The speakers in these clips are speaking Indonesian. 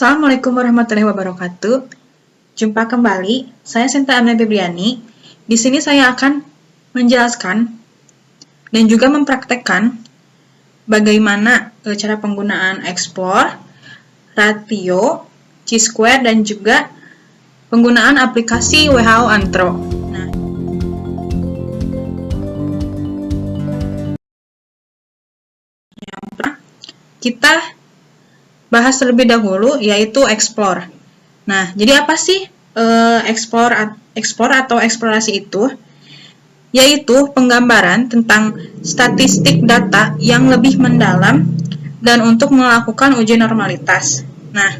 Assalamualaikum warahmatullahi wabarakatuh. Jumpa kembali, saya Sinta Amna Febriani. Di sini saya akan menjelaskan dan juga mempraktekkan bagaimana cara penggunaan explore, ratio, chi-square, dan juga penggunaan aplikasi WHO Antro. Nah, kita bahas terlebih dahulu yaitu explore. Nah, jadi apa sih explore atau eksplorasi itu? Yaitu penggambaran tentang statistik data yang lebih mendalam dan untuk melakukan uji normalitas. Nah,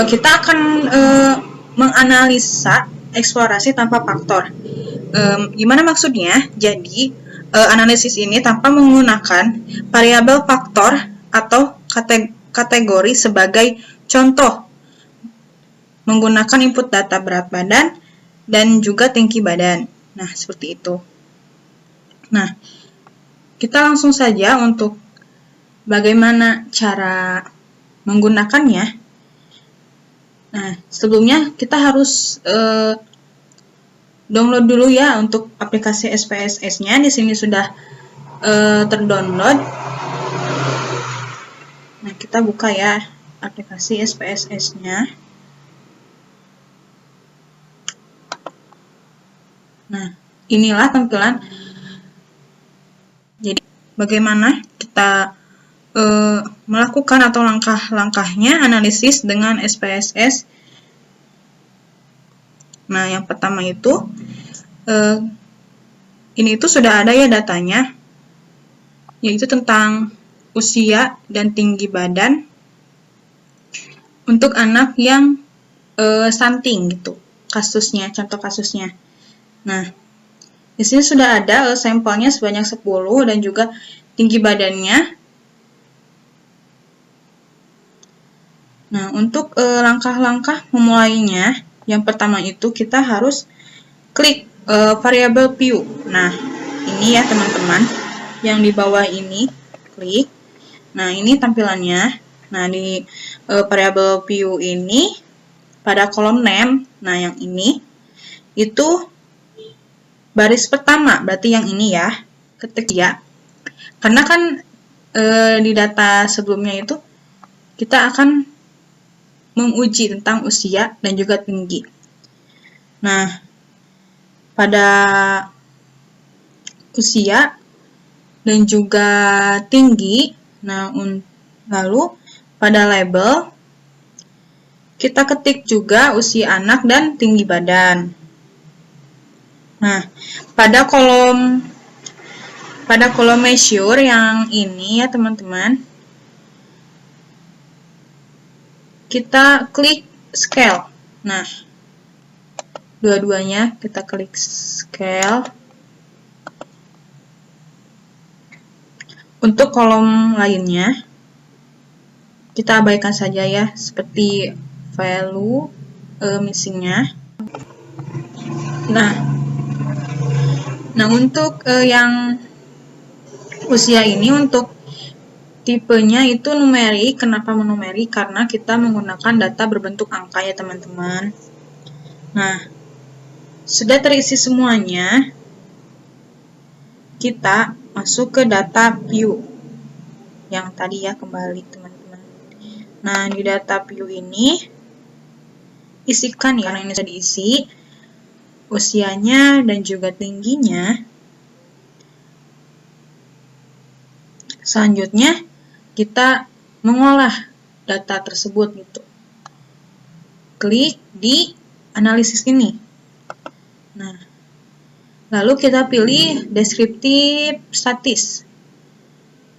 kita akan menganalisa eksplorasi tanpa faktor. Gimana maksudnya? Jadi, analisis ini tanpa menggunakan variabel faktor atau kategori sebagai contoh, menggunakan input data berat badan dan juga tinggi badan. Nah, seperti itu. Nah, kita langsung saja untuk bagaimana cara menggunakannya. Nah, sebelumnya kita harus download dulu ya untuk aplikasi SPSS-nya. Di sini sudah terdownload. Nah, kita buka ya aplikasi SPSS-nya. Nah, inilah tampilan. Jadi, bagaimana kita melakukan atau langkah-langkahnya analisis dengan SPSS. Nah, yang pertama itu, ini itu sudah ada ya datanya, yaitu tentang usia dan tinggi badan untuk anak yang stunting gitu, kasusnya, contoh kasusnya. Nah, di sini sudah ada sampelnya sebanyak 10 dan juga tinggi badannya. Nah, untuk langkah-langkah memulainya, yang pertama itu kita harus klik variabel view. Nah, ini ya teman-teman, yang di bawah ini, klik. Nah, ini tampilannya. Nah, di variabel view ini, pada kolom name, nah yang ini, itu baris pertama, berarti yang ini ya, ketik ya. Karena kan di data sebelumnya itu kita akan menguji tentang usia dan juga tinggi. Nah, pada usia dan juga tinggi, nah lalu pada label kita ketik juga usia anak dan tinggi badan. Nah, pada kolom measure yang ini ya teman-teman, kita klik scale. Nah, dua-duanya kita klik scale. Untuk kolom lainnya, kita abaikan saja ya, seperti value missing-nya. Nah, untuk yang usia ini, untuk tipenya itu numerik. Kenapa numerik? Karena kita menggunakan data berbentuk angka ya teman-teman. Nah, sudah terisi semuanya, kita masuk ke data view yang tadi ya, kembali teman-teman. Nah, di data view ini isikan ya, karena ini sudah diisi usianya dan juga tingginya. Selanjutnya kita mengolah data tersebut gitu. Klik di analisis ini. Nah, lalu kita pilih deskriptif statis.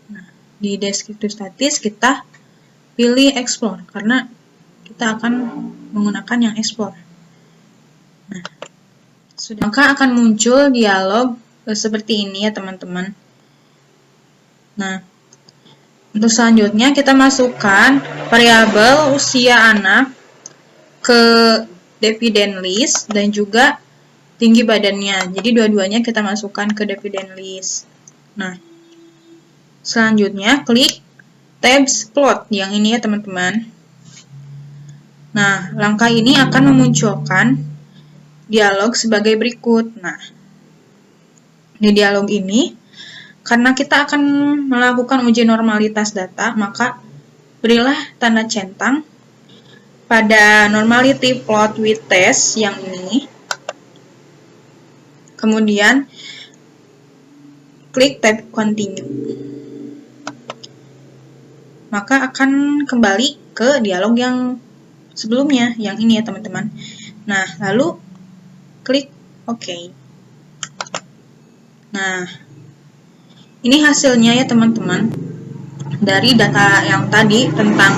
Nah, di deskriptif statis kita pilih explore karena kita akan menggunakan yang explore. Nah, maka akan muncul dialog seperti ini ya teman-teman. Nah, untuk selanjutnya kita masukkan variabel usia anak ke dividend list dan juga tinggi badannya. Jadi dua-duanya kita masukkan ke dividend list. Nah, selanjutnya klik tabs plot yang ini ya teman-teman. Nah, langkah ini akan memunculkan dialog sebagai berikut. Nah, di dialog ini, karena kita akan melakukan uji normalitas data, maka berilah tanda centang pada normality plot with test yang ini. Kemudian, klik tab continue. Maka akan kembali ke dialog yang sebelumnya, yang ini ya teman-teman. Nah, lalu klik OK. Nah, ini hasilnya ya teman-teman. Dari data yang tadi tentang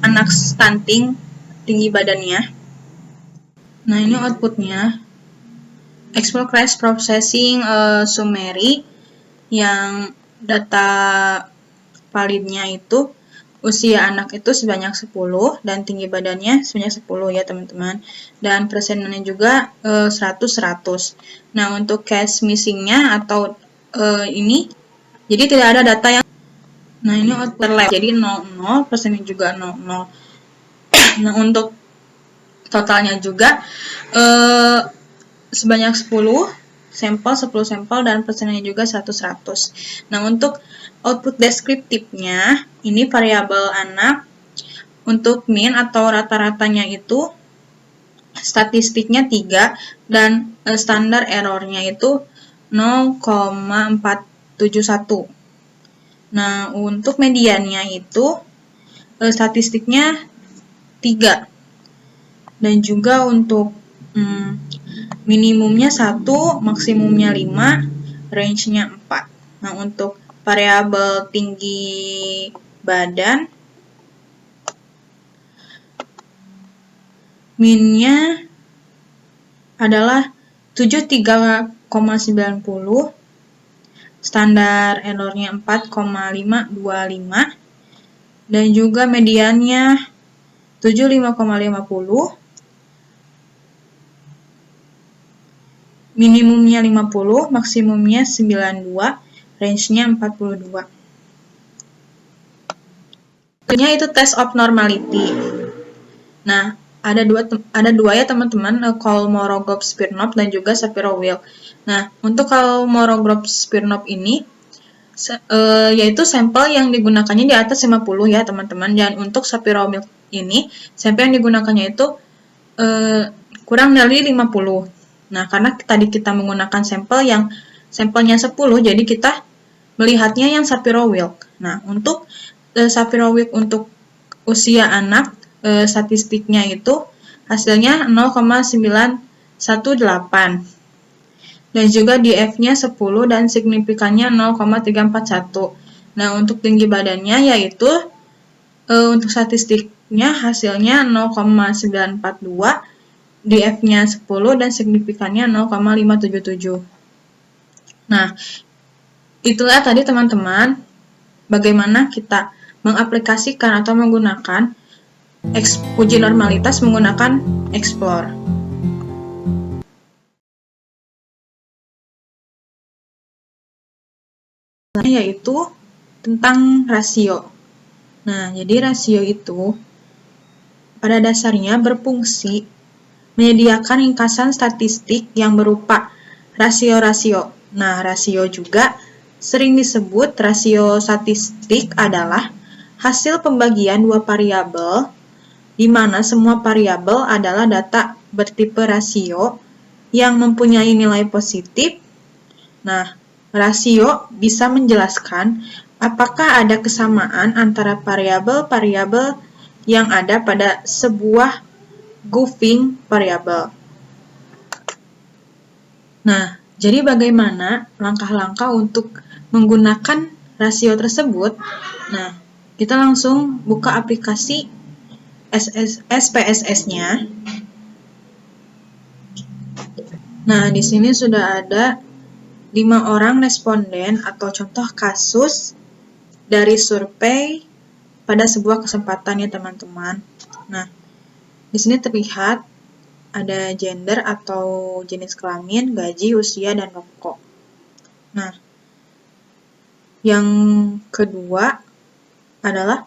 anak stunting, tinggi badannya. Nah, ini outputnya. Explore Crash Processing Summary yang data validnya itu usia anak itu sebanyak 10 dan tinggi badannya sebanyak 10 ya teman-teman. Dan persennya juga 100-100. Nah, untuk case missingnya atau ini, jadi tidak ada data yang, nah ini overlap, jadi 00, persennya juga 00. Nah, untuk totalnya juga sebanyak 10 sampel dan persennya juga 100-100. Nah, untuk output deskriptifnya, ini variabel anak untuk mean atau rata-ratanya itu statistiknya 3 dan standar errornya itu 0,471. Nah, untuk mediannya itu statistiknya 3. Dan juga untuk minimumnya 1, maksimumnya 5, range-nya 4. Nah, untuk variabel tinggi badan, min-nya adalah 73,90, standar error-nya 4,525, dan juga mediannya 75,50, minimumnya 50, maksimumnya 92, range-nya 42. Ini itu test of normality. Nah, ada dua ya teman-teman, Kolmogorov-Smirnov dan juga Shapiro-Wilk. Nah, untuk Kolmogorov-Smirnov ini yaitu sampel yang digunakannya di atas 50 ya teman-teman, dan untuk Shapiro-Wilk ini sampel yang digunakannya itu kurang dari 50. Nah, karena tadi kita menggunakan sampelnya 10, jadi kita melihatnya yang Shapiro-Wilk. Nah, untuk Shapiro-Wilk untuk usia anak, statistiknya itu hasilnya 0,918. Dan juga DF-nya 10 dan signifikannya 0,341. Nah, untuk tinggi badannya yaitu untuk statistiknya hasilnya 0,942, DF-nya 10 dan signifikannya 0,577. Nah, itulah tadi teman-teman bagaimana kita mengaplikasikan atau menggunakan uji normalitas menggunakan Explore. Yaitu tentang rasio. Nah, jadi rasio itu pada dasarnya berfungsi menyediakan ringkasan statistik yang berupa rasio-rasio. Nah, rasio juga sering disebut rasio statistik adalah hasil pembagian dua variabel di mana semua variabel adalah data bertipe rasio yang mempunyai nilai positif. Nah, rasio bisa menjelaskan apakah ada kesamaan antara variabel-variabel yang ada pada sebuah governing variabel. Nah, jadi bagaimana langkah-langkah untuk menggunakan rasio tersebut? Nah, kita langsung buka aplikasi SPSS-nya. Nah, di sini sudah ada 5 orang responden atau contoh kasus dari survei pada sebuah kesempatan ya teman-teman. Nah, di sini terlihat ada gender atau jenis kelamin, gaji, usia, dan rokok. Nah, Yang kedua adalah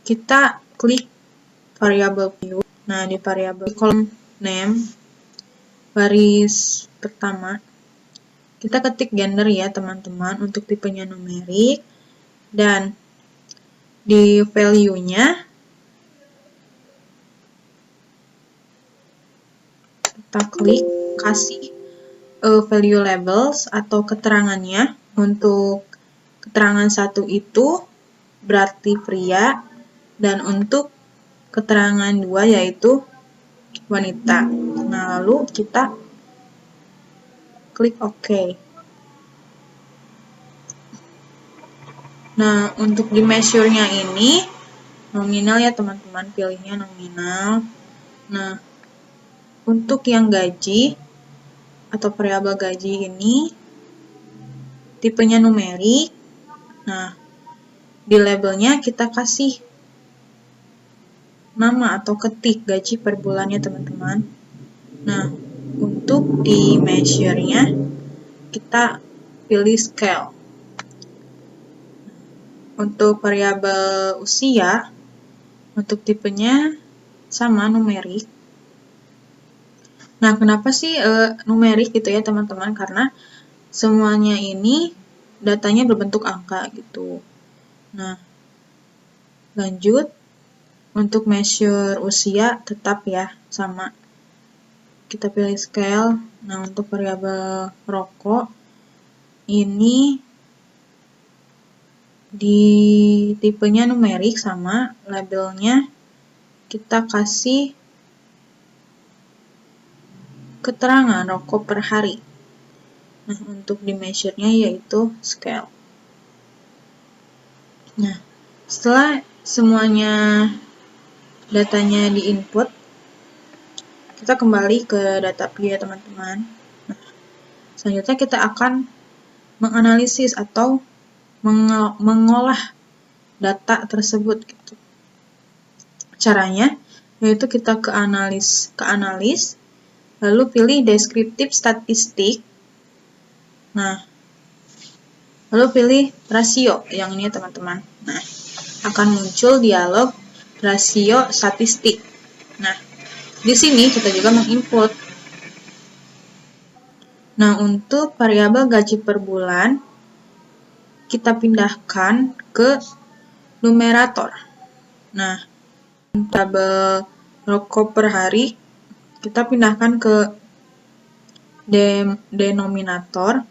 kita klik variable view. Nah, di variable kolom name baris pertama kita ketik gender ya teman-teman untuk tipenya numerik, dan di value-nya kita klik kasih value labels atau keterangannya. Untuk keterangan 1 itu berarti pria, dan untuk keterangan 2 yaitu wanita. Nah, lalu kita klik OK. Nah, untuk di measure-nya ini nominal ya teman-teman, pilihnya nominal. Nah, untuk yang gaji atau variabel gaji ini tipenya numerik. Nah, di labelnya kita kasih nama atau ketik gaji per bulannya teman-teman. Nah, untuk di measure-nya kita pilih scale. Untuk variabel usia, untuk tipenya sama numerik. Nah, kenapa sih numerik gitu ya teman-teman? Karena semuanya ini datanya berbentuk angka gitu. Nah, lanjut. Untuk measure usia tetap ya sama. Kita pilih scale. Nah, untuk variabel rokok ini di tipenya numerik sama, labelnya kita kasih keterangan rokok per hari. Nah, untuk di measure-nya yaitu scale. Nah, setelah semuanya datanya di input, kita kembali ke data view ya teman-teman. Nah, selanjutnya kita akan menganalisis atau mengolah data tersebut gitu. Caranya yaitu kita ke analis, lalu pilih descriptive statistik. Nah, lalu pilih rasio yang ini ya teman-teman. Nah, akan muncul dialog rasio statistik. Nah, di sini kita juga menginput. Nah, untuk variabel gaji per bulan kita pindahkan ke numerator. Nah, variabel rokok per hari kita pindahkan ke denominator.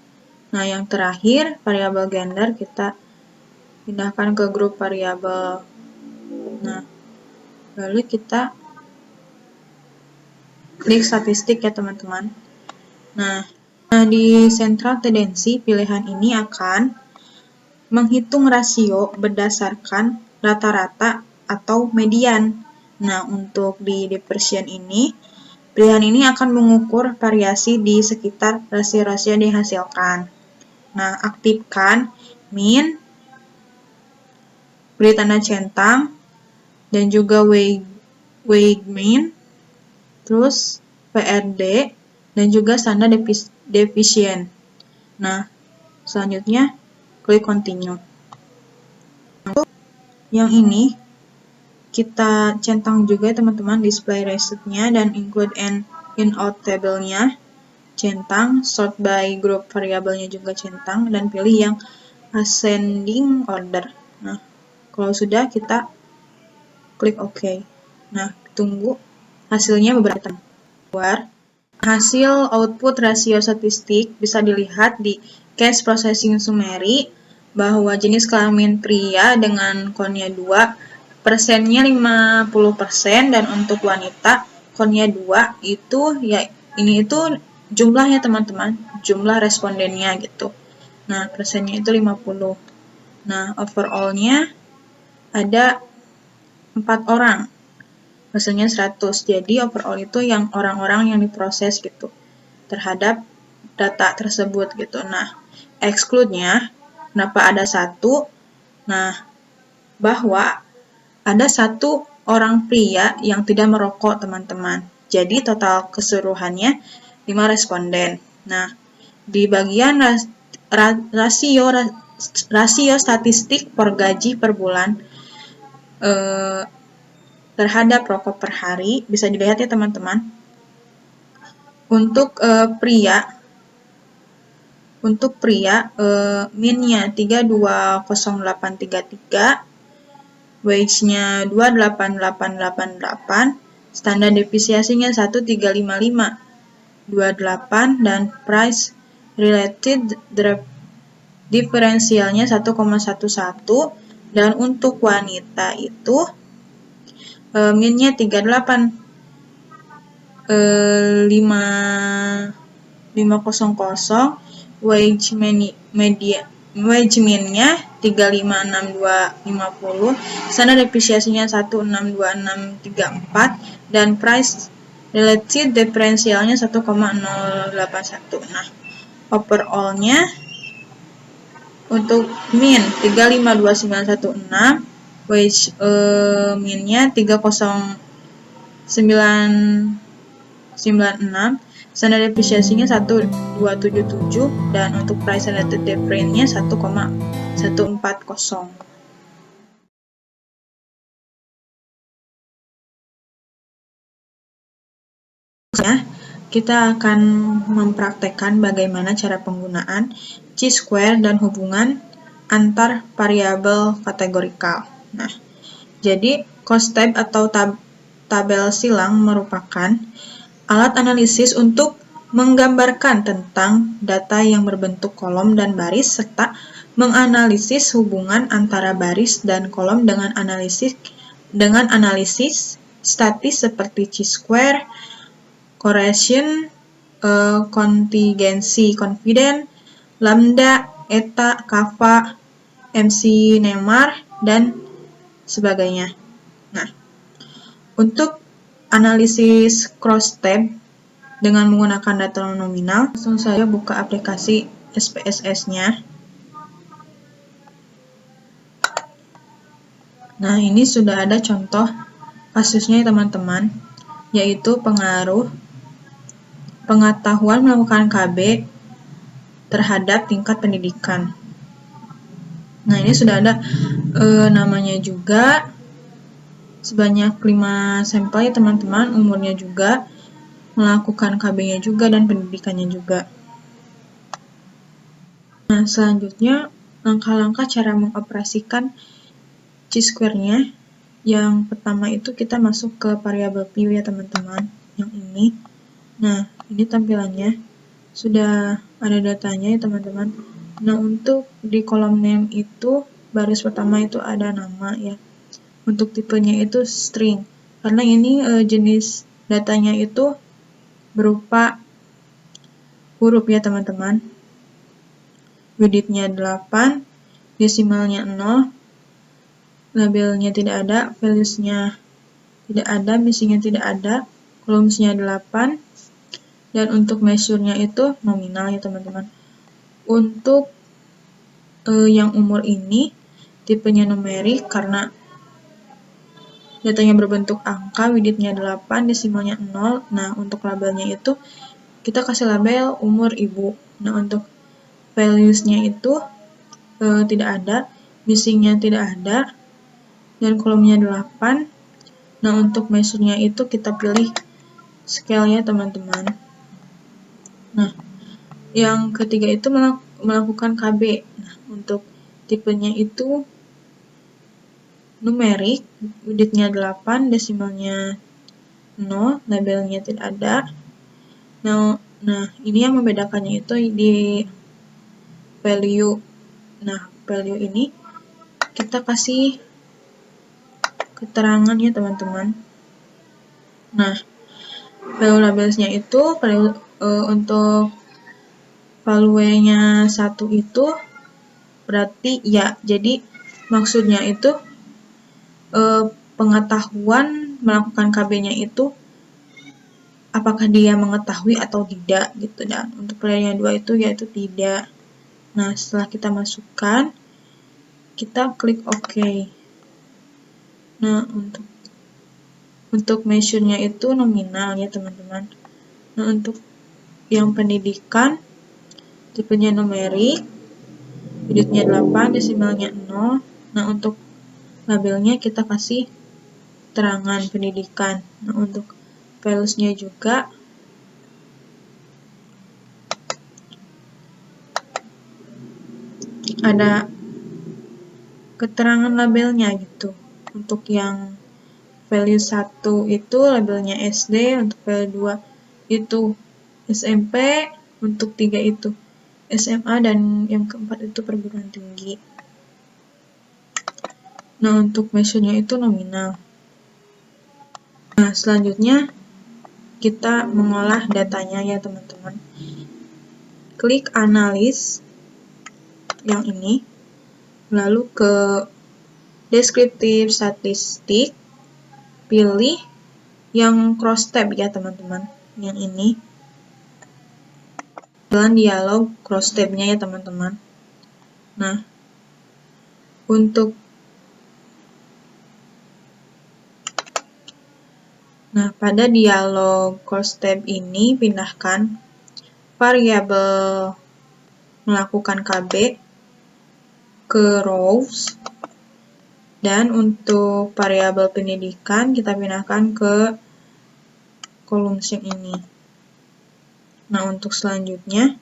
Nah, yang terakhir variabel gender kita pindahkan ke grup variabel. Nah, lalu kita klik statistik ya teman-teman. Nah, di central tendency pilihan ini akan menghitung rasio berdasarkan rata-rata atau median. Nah, untuk di dispersion ini, pilihan ini akan mengukur variasi di sekitar rasio-rasio yang dihasilkan. Nah, aktifkan min, beri tanda centang, dan juga weight min, terus PRD, dan juga standar deviation. Nah, selanjutnya klik continue. Untuk yang ini kita centang juga teman-teman display result-nya dan include and in-out table-nya centang, sort by group variabelnya juga centang, dan pilih yang ascending order. Nah, kalau sudah kita klik OK. Nah, tunggu hasilnya beberapa keluar. Hasil output rasio statistik bisa dilihat di case processing summary bahwa jenis kelamin pria dengan konnya 2 persennya 50%, dan untuk wanita konnya 2 itu ya ini itu jumlahnya teman-teman, jumlah respondennya gitu. Nah, persennya itu 50. Nah, overall-nya ada 4 orang. Hasilnya 100. Jadi overall itu yang orang-orang yang diproses gitu terhadap data tersebut gitu. Nah, exclude-nya kenapa ada 1? Nah, bahwa ada 1 orang pria yang tidak merokok teman-teman. Jadi total keseluruhannya 5 responden. Nah, di bagian rasio statistik per gaji per bulan terhadap rokok per hari. Bisa dilihat ya teman-teman. Untuk pria min-nya 320833, wage-nya 28888, standar depresiasinya 135528, dan price related diferensialnya 1,11, dan untuk wanita itu min-nya 38500, wage min-nya 356.250, standar depresiasinya 162.634, dan price related diferensialnya 1,081. Nah, overall-nya untuk min 352916, wage min-nya 30996, standar depresiasinya 1277, dan untuk price related difference-nya 1,140. Kita akan mempraktekkan bagaimana cara penggunaan chi-square dan hubungan antar variabel kategorikal. Nah, jadi cost tab atau tabel silang merupakan alat analisis untuk menggambarkan tentang data yang berbentuk kolom dan baris, serta menganalisis hubungan antara baris dan kolom dengan analisis statis seperti chi-square, correlation, kontingensi confidence, lambda, eta, kappa, MC-Neymar, dan sebagainya. Nah, untuk analisis cross-tab dengan menggunakan data nominal, langsung saja buka aplikasi SPSS-nya. Nah, ini sudah ada contoh kasusnya teman-teman, yaitu pengetahuan melakukan KB terhadap tingkat pendidikan. Nah, ini sudah ada namanya juga, sebanyak 5 sampel ya teman-teman, umurnya juga, melakukan KB-nya juga, dan pendidikannya juga. Nah, selanjutnya langkah-langkah cara mengoperasikan chi-square-nya. Yang pertama itu kita masuk ke variabel view ya teman-teman, yang ini. Nah, ini tampilannya, sudah ada datanya ya teman-teman. Nah, untuk di kolom name itu, baris pertama itu ada nama ya. Untuk tipenya itu string, karena ini jenis datanya itu berupa huruf ya teman-teman. Width-nya 8, desimalnya 0, labelnya tidak ada, values-nya tidak ada, missing-nya tidak ada, columns-nya 8, dan untuk measure-nya itu nominal ya teman-teman. Untuk yang umur ini tipenya numerik karena datanya berbentuk angka, width-nya 8, desimalnya 0. Nah, untuk labelnya itu kita kasih label umur ibu. Nah, untuk values-nya itu tidak ada, missing-nya tidak ada, dan kolomnya 8. Nah, untuk measure-nya itu kita pilih scale-nya teman-teman. Nah, yang ketiga itu melakukan KB. Nah, untuk tipenya itu numerik, width-nya 8, desimalnya 0, labelnya tidak ada. Nah, ini yang membedakannya itu di value. Nah, value ini kita kasih keterangan ya teman-teman. Nah, value labelsnya itu untuk value-nya 1 itu berarti ya. Jadi maksudnya itu pengetahuan melakukan KB-nya itu apakah dia mengetahui atau tidak gitu. Dan untuk pilihannya 2 itu yaitu tidak. Nah, setelah kita masukkan, kita klik OK. Nah, untuk measure-nya itu nominal ya teman-teman. Nah, untuk yang pendidikan tipenya numerik, digitnya 8, desimalnya 0. Nah, untuk labelnya kita kasih terangan pendidikan. Nah, untuk values-nya juga ada keterangan labelnya gitu. Untuk yang value 1 itu labelnya SD, untuk value 2 itu SMP, untuk 3 itu SMA, dan yang keempat itu perguruan tinggi. Nah, untuk measure-nya itu nominal. Nah, selanjutnya kita mengolah datanya ya teman-teman. Klik analis yang ini, lalu ke deskriptif statistik, pilih yang cross tab ya teman-teman, yang ini. Jalan dialog cross tab-nya ya teman-teman. Nah, pada dialog cross tab ini pindahkan variabel melakukan KB ke rows, dan untuk variabel pendidikan kita pindahkan ke columns yang ini. Nah, untuk selanjutnya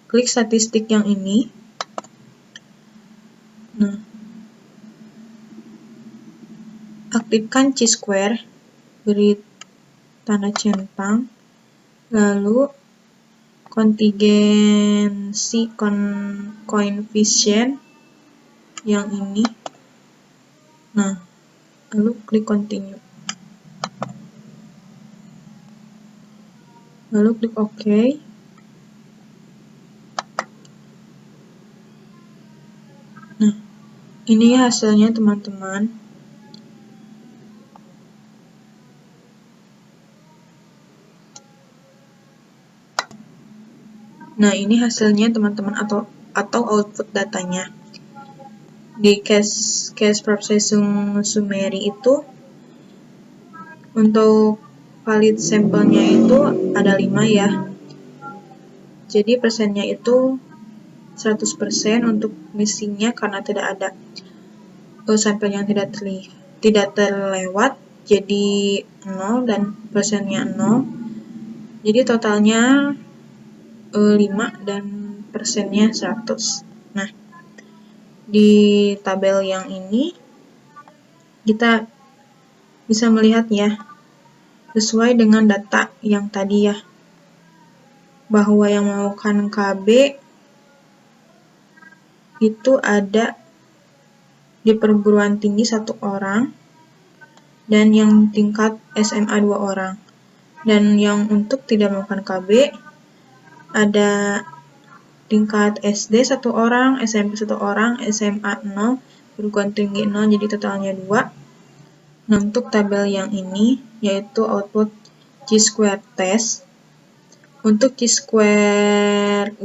klik statistik yang ini. Nah, aktifkan chi-square, beri tanda centang, lalu kontingensi coefficient yang ini. Nah, lalu klik continue. Lalu klik OK. Nah, ini hasilnya teman-teman. Nah, ini hasilnya teman-teman, atau output datanya. Di case processing summary itu untuk valid sampelnya itu ada 5 ya. Jadi persennya itu 100%, untuk missingnya karena tidak ada sampel yang tidak terlewat, jadi 0, dan persennya 0. Jadi totalnya 5 dan persennya 100. Nah, di tabel yang ini kita bisa melihat ya, sesuai dengan data yang tadi ya, bahwa yang melakukan KB itu ada di perguruan tinggi 1 orang, dan yang tingkat SMA 2 orang. Dan yang untuk tidak melakukan KB ada tingkat SD 1 orang, SMP 1 orang, SMA 0, perguruan tinggi 0, jadi totalnya 2. Nah, untuk tabel yang ini yaitu output chi-square test. Untuk chi-square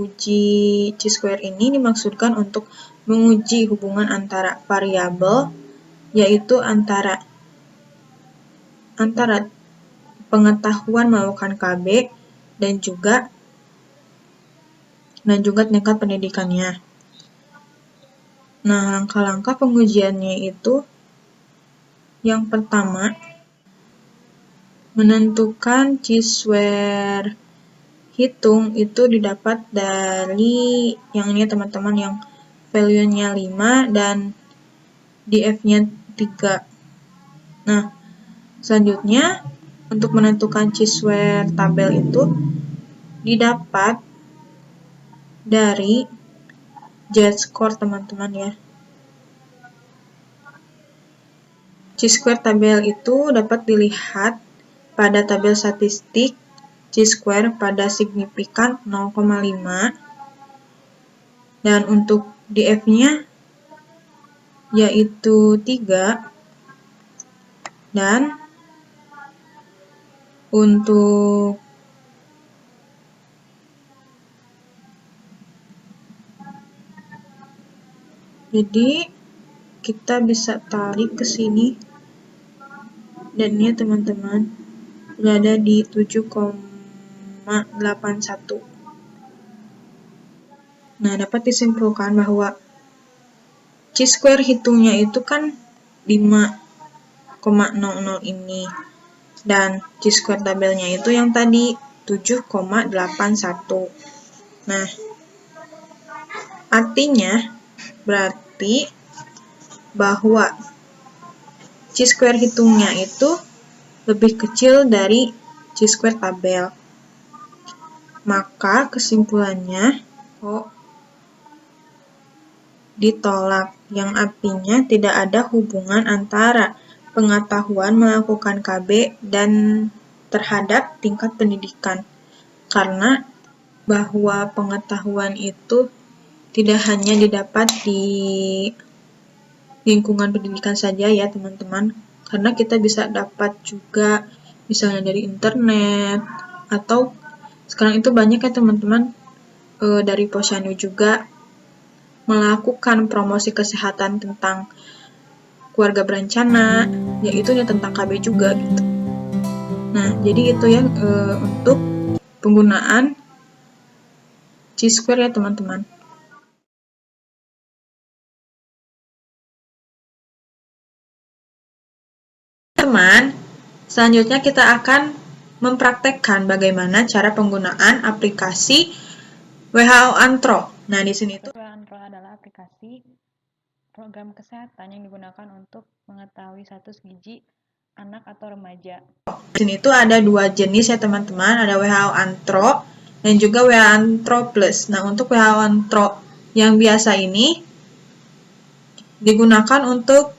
ini dimaksudkan untuk menguji hubungan antara variabel, yaitu antara pengetahuan melakukan KB dan juga tingkat pendidikannya. Nah, langkah-langkah pengujiannya itu yang pertama, menentukan chi-square hitung itu didapat dari yang ini teman-teman, yang value-nya 5 dan df-nya 3. Nah, selanjutnya untuk menentukan chi-square tabel itu didapat dari z-score teman-teman ya. Chi-square tabel itu dapat dilihat pada tabel statistik chi-square pada signifikan 0,5, dan untuk df-nya yaitu 3, dan untuk jadi kita bisa tarik ke sini Dan ini teman-teman berada di 7,81. Nah, dapat disimpulkan bahwa chi-square hitungnya itu kan 5,00 ini. Dan chi-square tabelnya itu yang tadi 7,81. Nah, artinya berarti bahwa chi-square hitungnya itu lebih kecil dari chi-square tabel. Maka kesimpulannya ditolak, yang artinya tidak ada hubungan antara pengetahuan melakukan KB dan terhadap tingkat pendidikan. Karena bahwa pengetahuan itu tidak hanya didapat di lingkungan pendidikan saja ya teman-teman, karena kita bisa dapat juga misalnya dari internet, atau sekarang itu banyak ya teman-teman dari Posyandu juga melakukan promosi kesehatan tentang keluarga berencana, yaitu ya tentang KB juga gitu. Nah, jadi itu ya untuk penggunaan chi-square ya teman-teman. Teman, selanjutnya kita akan mempraktekkan bagaimana cara penggunaan aplikasi WHO Antro. Nah, di sini itu WHO Antro adalah aplikasi program kesehatan yang digunakan untuk mengetahui status gizi anak atau remaja. Di sini itu ada dua jenis ya teman-teman, ada WHO Antro dan juga WHO Antro Plus. Nah, untuk WHO Antro yang biasa ini digunakan untuk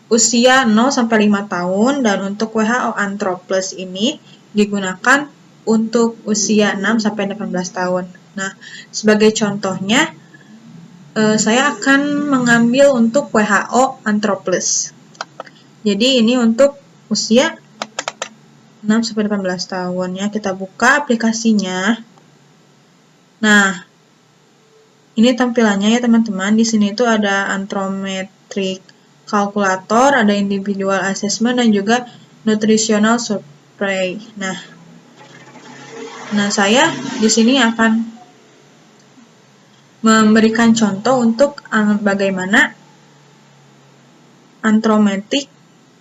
usia 0-5 tahun, dan untuk WHO Antro Plus ini digunakan untuk usia 6-18 tahun. Nah, sebagai contohnya, saya akan mengambil untuk WHO Antro Plus. Jadi ini untuk usia 6-18 tahun ya. Kita buka aplikasinya. Nah, ini tampilannya ya teman-teman. Di sini itu ada antrometric kalkulator, ada individual assessment, dan juga nutritional survey. Nah, saya di sini akan memberikan contoh untuk bagaimana antrometric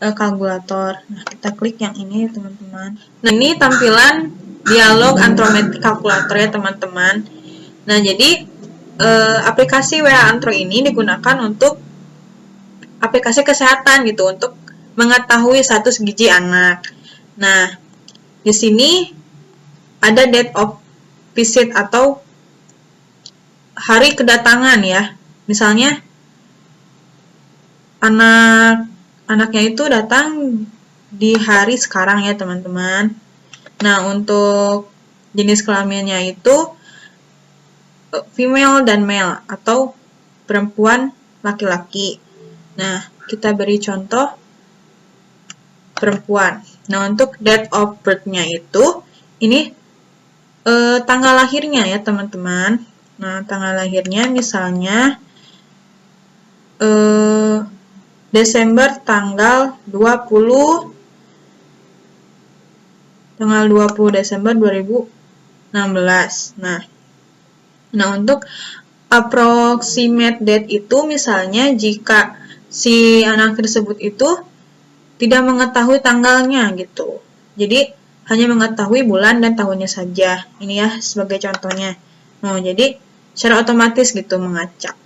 kalkulator. Nah, kita klik yang ini ya teman-teman. Nah, ini tampilan dialog antrometric kalkulator ya teman-teman. Nah, jadi aplikasi WHO Antro ini digunakan untuk aplikasi kesehatan gitu, untuk mengetahui status gizi anak. Nah, di sini ada date of visit atau hari kedatangan ya. Misalnya anaknya itu datang di hari sekarang ya teman-teman. Nah, untuk jenis kelaminnya itu female dan male atau perempuan laki-laki. Nah, kita beri contoh perempuan. Nah, untuk date of birth-nya itu, ini tanggal lahirnya ya teman-teman. Nah, tanggal lahirnya misalnya Desember tanggal 20 Desember 2016. Nah, untuk approximate date itu misalnya jika si anak tersebut itu tidak mengetahui tanggalnya gitu. Jadi hanya mengetahui bulan dan tahunnya saja. Ini ya sebagai contohnya. Nah, jadi secara otomatis gitu mengacak.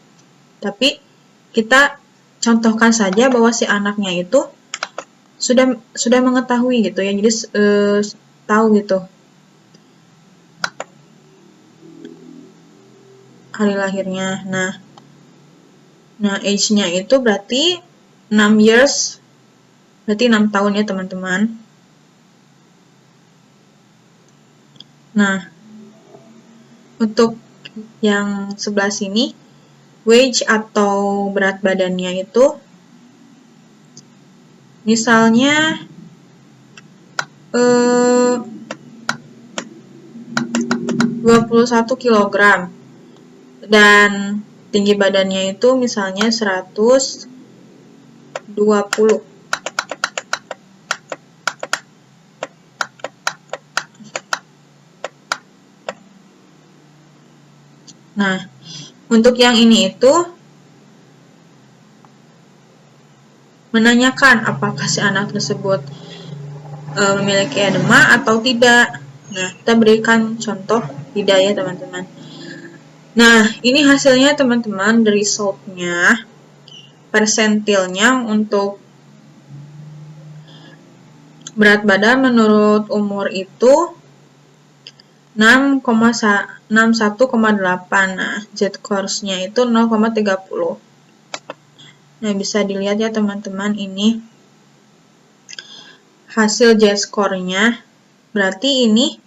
Tapi kita contohkan saja bahwa si anaknya itu sudah mengetahui gitu ya. Jadi tahu gitu hari lahirnya. Nah, age-nya itu berarti 6 years, berarti 6 tahun ya teman-teman. Nah, untuk yang sebelah sini, weight atau berat badannya itu, misalnya 21 kg, dan tinggi badannya itu misalnya 120. Nah, untuk yang ini itu menanyakan apakah si anak tersebut memiliki edema atau tidak. Nah, kita berikan contoh tidak ya teman-teman. Nah, ini hasilnya teman-teman, resultnya, persentilnya untuk berat badan menurut umur itu 61,8. Nah, Z-score-nya itu 0,30. Nah, bisa dilihat ya teman-teman, ini hasil Z-score-nya. Berarti ini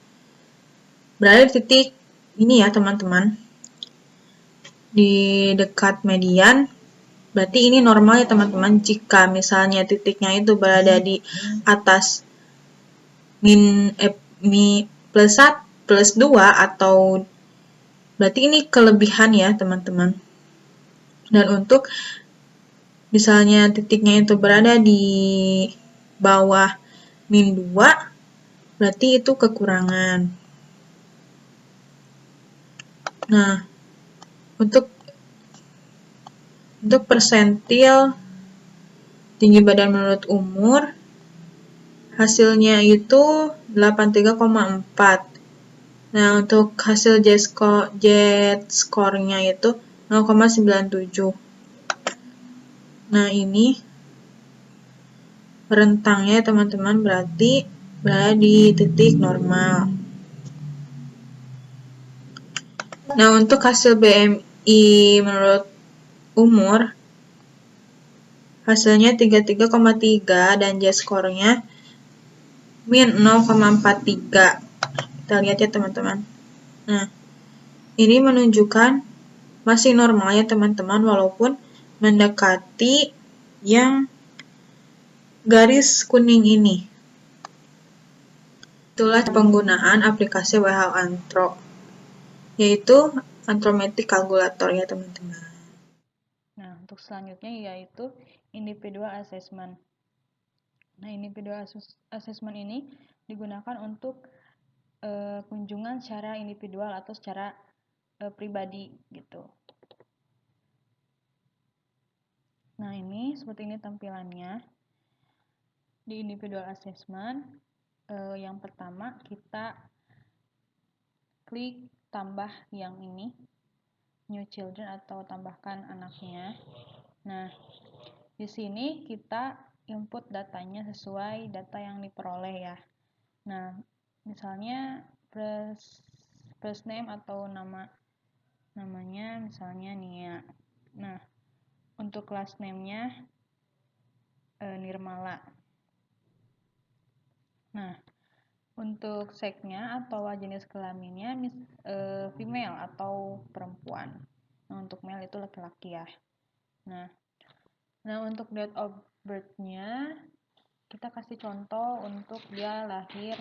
berada di titik ini ya teman-teman, di dekat median. Berarti ini normal ya teman-teman. Jika misalnya titiknya itu berada di atas plus 1, plus 2, atau berarti ini kelebihan ya teman-teman. Dan untuk misalnya titiknya itu berada di bawah min 2, berarti itu kekurangan. Nah, untuk persentil tinggi badan menurut umur, hasilnya itu 83,4. Nah, untuk hasil Z-score-nya itu 0,97. Nah, ini rentangnya teman-teman berarti berada di titik normal. Nah, untuk hasil BMI menurut umur, hasilnya 33,3 dan Z-score-nya min 0,43. Kita lihat ya teman-teman. Nah, ini menunjukkan masih normal ya teman-teman, walaupun mendekati yang garis kuning ini. Itulah penggunaan aplikasi WHO Anthro, yaitu Anthrometric Calculator ya teman-teman. Nah, untuk selanjutnya yaitu individual assessment. Nah, individual assessment ini digunakan untuk kunjungan secara individual atau secara pribadi gitu. Nah, ini seperti ini tampilannya. Di individual assessment, yang pertama kita klik tambah yang ini, new children atau tambahkan anaknya. Nah, di sini kita input datanya sesuai data yang diperoleh ya. Nah, misalnya first name atau namanya misalnya Nia. Nah, untuk last name-nya Nirmala. Nah, untuk sex-nya atau jenis kelaminnya female atau perempuan. Nah, untuk male itu laki-laki ya. Nah, untuk date of birth-nya kita kasih contoh untuk dia lahir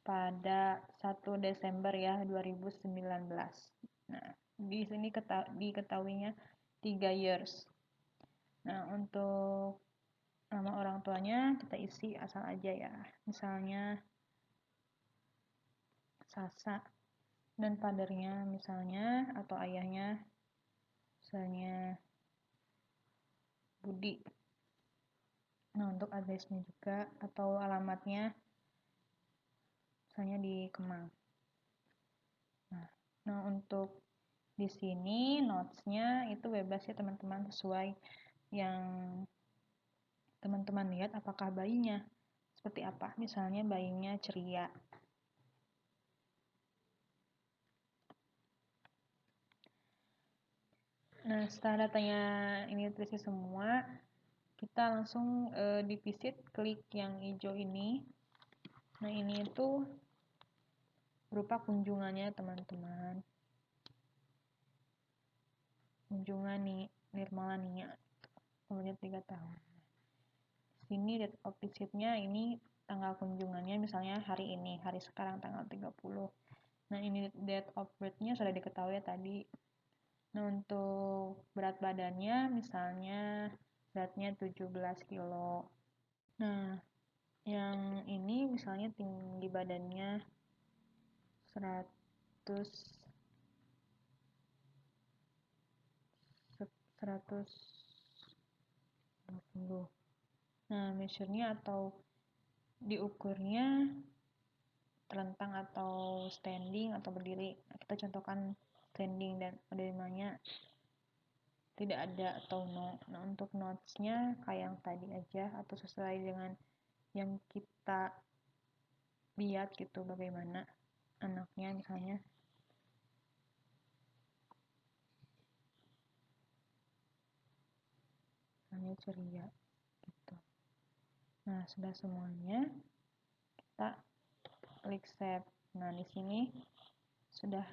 pada 1 Desember ya 2019. Nah, di sini diketahuinya 3 years. Nah, untuk nama orang tuanya kita isi asal aja ya. Misalnya Sasa, dan fathernya misalnya atau ayahnya misalnya Budi. Nah, untuk address-nya juga atau alamatnya misalnya di Kemang. Nah, untuk di sini notes-nya itu bebas ya teman-teman, sesuai yang teman-teman lihat apakah bayinya seperti apa. Misalnya bayinya ceria. Nah, setelah datanya ini terisi semua, kita langsung di visit, klik yang hijau ini. Nah, ini itu berupa kunjungannya teman-teman. Kunjungan nih Nirmala Nia, umurnya 3 tahun. Sini date of visit-nya, ini tanggal kunjungannya misalnya hari ini, hari sekarang tanggal 30. Nah, ini date of birth-nya sudah diketahui tadi. Nah, untuk berat badannya misalnya beratnya 17 kilo. Nah, yang ini misalnya tinggi badannya 100 120. Nah, measure-nya atau diukurnya terlentang atau standing atau berdiri. Kita contohkan standing dan penerimanya tidak ada atau no. Nah, untuk notes-nya kayak yang tadi aja atau sesuai dengan yang kita lihat gitu, bagaimana anaknya misalnya. Misalnya ceria gitu. Nah, sudah semuanya kita klik save. Nah, di sini sudah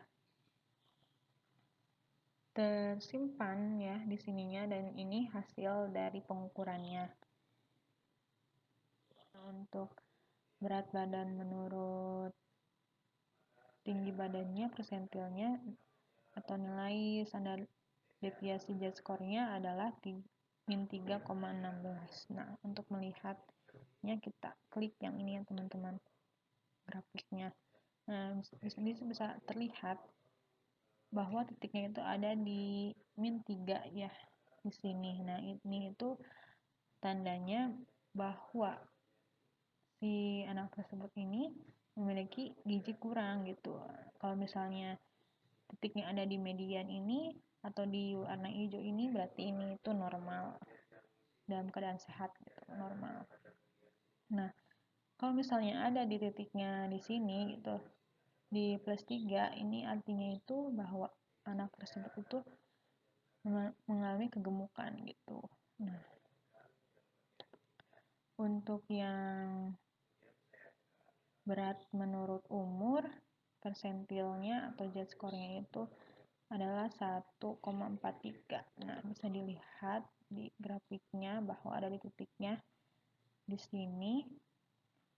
tersimpan ya di sininya, dan ini hasil dari pengukurannya. Nah, untuk berat badan menurut tinggi badannya, persentilnya atau nilai standar deviasi Z-score-nya adalah min 3,16. Nah, untuk melihatnya kita klik yang ini ya teman-teman, grafiknya. Nah, di sini bisa terlihat bahwa titiknya itu ada di min 3 ya di sini. Nah, ini itu tandanya bahwa si anak tersebut ini memiliki gizi kurang gitu. Kalau misalnya titiknya ada di median ini atau di warna hijau ini, berarti ini itu normal, dalam keadaan sehat gitu, normal. Nah, kalau misalnya ada di titiknya di sini gitu, di +3, ini artinya itu bahwa anak tersebut itu mengalami kegemukan gitu. Nah, untuk yang berat menurut umur, persentilnya atau Z-score-nya itu adalah 1,43. Nah, bisa dilihat di grafiknya bahwa ada di titiknya di sini.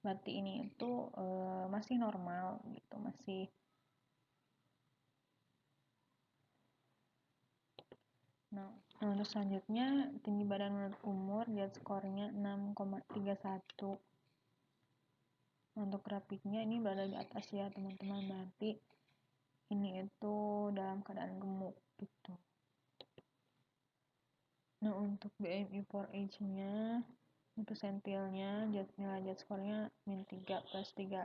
Berarti ini itu masih normal gitu, masih. Nah, untuk selanjutnya tinggi badan menurut umur, Z-score-nya 6,31. Untuk grafiknya ini berada di atas ya teman-teman, berarti ini itu dalam keadaan gemuk gitu. Nah, untuk BMI for age-nya, persentilnya, nilai Z-score-nya min 3 plus 3,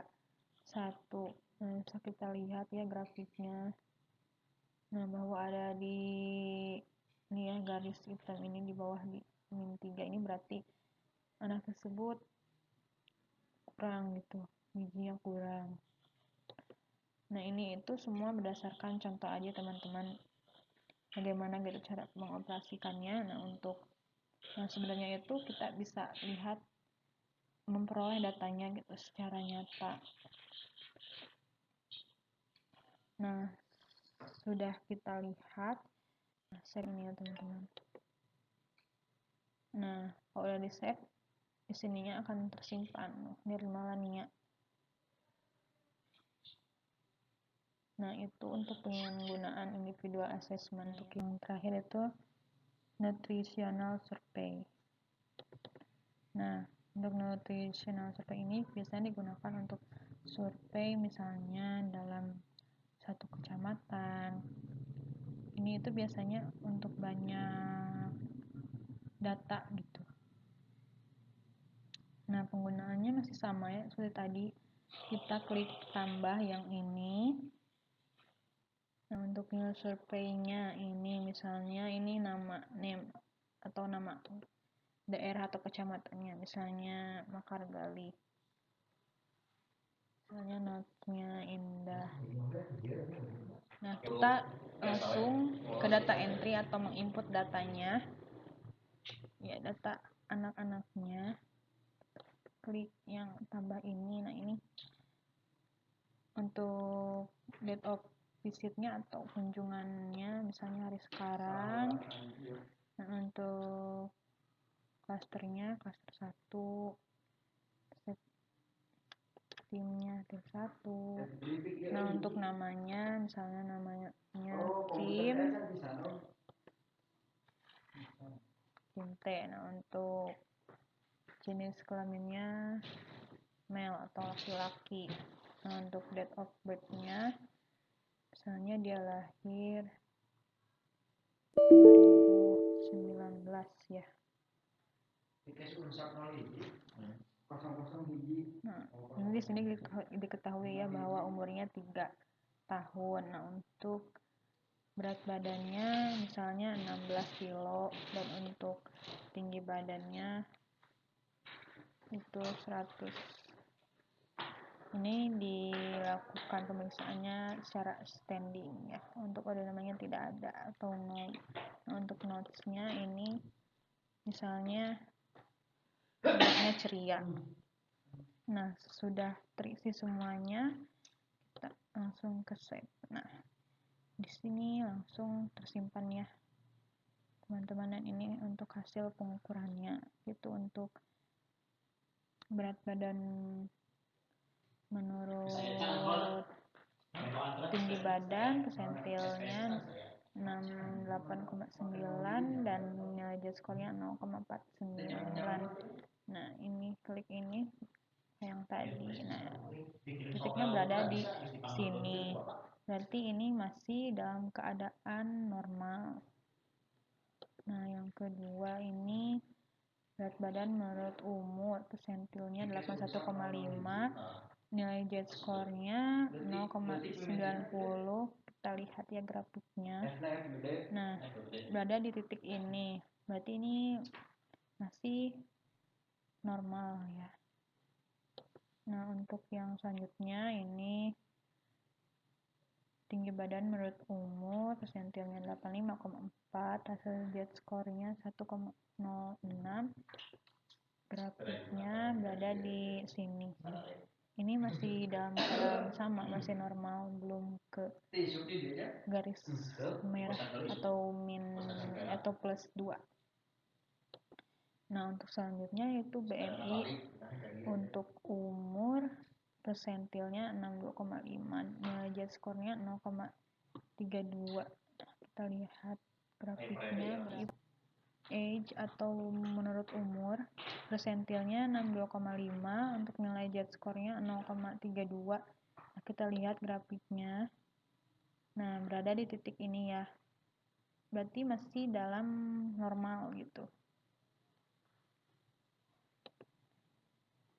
1. Nah, bisa kita lihat ya grafiknya. Nah, bahwa ada di ini ya, garis hitam ini di bawah di min 3 ini berarti anak tersebut kurang gitu, gizinya kurang. Nah, ini itu semua berdasarkan contoh aja teman-teman, bagaimana gitu cara mengoperasikannya. Nah, untuk sebenarnya itu kita bisa lihat, memperoleh datanya gitu secara nyata. Nah, sudah kita lihat save ini ya teman-teman. Nah, kalau udah di save, di sininya akan tersimpan nirmalania. Nah, itu untuk penggunaan individual assessment. Untuk yang terakhir itu nutritional survey. Nah, untuk nutritional survey ini biasanya digunakan untuk survei misalnya dalam satu kecamatan. Ini itu biasanya untuk banyak data gitu. Nah, penggunaannya masih sama ya seperti tadi. Kita klik tambah yang ini. Nah, untuk nilai surveinya ini misalnya ini nama name atau nama daerah atau kecamatannya, misalnya Mekargali. Misalnya notnya Indah. Nah, kita langsung ke data entry atau menginput datanya. Ya, data anak-anaknya. Klik yang tambah ini. Nah, ini untuk date of visitnya atau kunjungannya, misalnya hari sekarang. Nah, untuk klasternya, klaster 1, timnya tim 1. Nah, untuk namanya, misalnya namanya Kim T. Nah, untuk jenis kelaminnya male atau laki-laki. Nah, untuk date of birth-nya, misalnya dia lahir 2009. ya. Nah, ini di sini diketahui ya bahwa umurnya 3 tahun. Nah, untuk berat badannya misalnya 16 kilo dan untuk tinggi badannya itu 100. Ini dilakukan pemeriksaannya secara standing ya. Untuk kode namanya tidak ada atau nol. Nah, untuk notesnya ini misalnya anaknya ceria. Nah, sudah terisi semuanya, kita langsung ke save. Nah, di sini langsung tersimpan ya teman-teman, dan ini untuk hasil pengukurannya itu untuk berat badan menurut tinggi badan persentilnya 68,9 dan nilai J-score-nya 0,49. Nah, ini klik ini yang tadi. Nah, titiknya berada di sini. Berarti ini masih dalam keadaan normal. Nah, yang kedua ini berat badan menurut umur, persentilnya 81,5, nilai Z-score-nya 0,90. Kita lihat ya grafiknya. Nah, berada di titik ini. Berarti ini masih normal ya. Nah, untuk yang selanjutnya ini tinggi badan menurut umur, persentilnya 85,4, hasil Z-score-nya 1,06, grafiknya berada di sini. Ini masih dalam keadaan sama, masih normal, belum ke garis merah atau min atau plus 2. Nah, untuk selanjutnya itu BMI untuk umur, persentilnya 62,5, nilai Z-score-nya 0,32. Kita lihat grafiknya. Age atau menurut umur, persentilnya 62,5, untuk nilai Z-score-nya 0,32. Nah, kita lihat grafiknya. Nah, berada di titik ini ya. Berarti masih dalam normal gitu.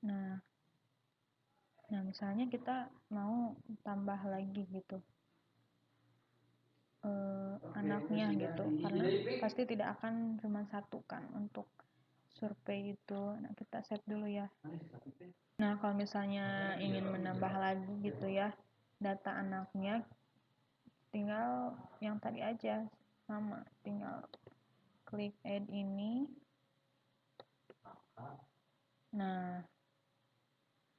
Nah, misalnya kita mau tambah lagi gitu anaknya gitu, karena pasti tidak akan cuma satu kan untuk survei itu. Nah, kita save dulu ya. Nah, kalau misalnya ingin menambah lagi gitu ya data anaknya, tinggal yang tadi aja sama, tinggal klik add ini. Nah,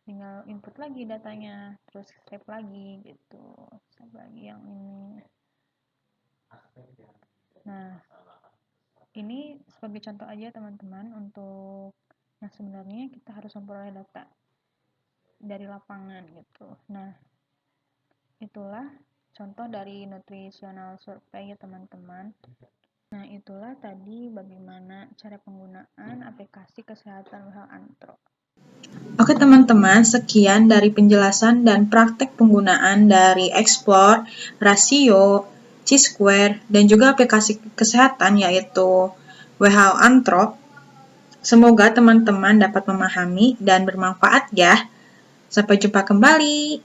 tinggal input lagi datanya, terus save lagi gitu, save lagi yang ini. Nah, ini sebagai contoh aja teman-teman, untuk yang sebenarnya kita harus memperoleh data dari lapangan gitu. Nah, itulah contoh dari nutritional survey ya teman-teman. Nah, itulah tadi bagaimana cara penggunaan aplikasi kesehatan WHO Antro. Oke teman-teman, sekian dari penjelasan dan praktek penggunaan dari Explore, Rasio, Chi-Square, dan juga aplikasi kesehatan yaitu WHO Antro. Semoga teman-teman dapat memahami dan bermanfaat ya. Sampai jumpa kembali.